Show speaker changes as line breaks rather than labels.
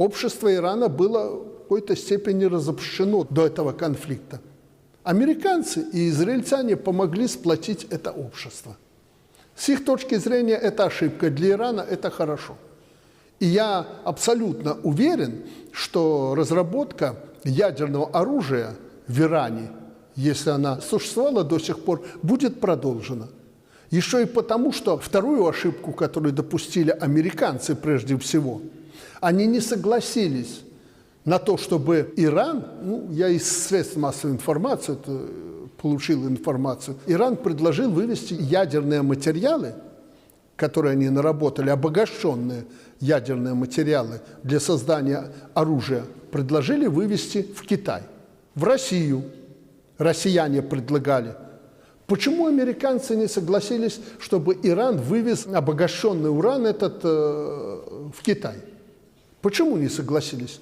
общество Ирана было в какой-то степени разобщено до этого конфликта. Американцы и израильтяне помогли сплотить это общество. С их точки зрения это ошибка, для Ирана это хорошо. И я абсолютно уверен, что разработка ядерного оружия в Иране, если она существовала до сих пор, будет продолжена. Еще и потому, что вторую ошибку, которую допустили американцы прежде всего, они не согласились на то, чтобы Иран, я из средств массовой информации получил информацию, Иран предложил вывести ядерные материалы, которые они наработали, обогащенные ядерные материалы для создания оружия, предложили вывести в Китай, в Россию. Россияне предлагали. Почему американцы не согласились, чтобы Иран вывез обогащенный уран этот в Китай? Почему не согласились?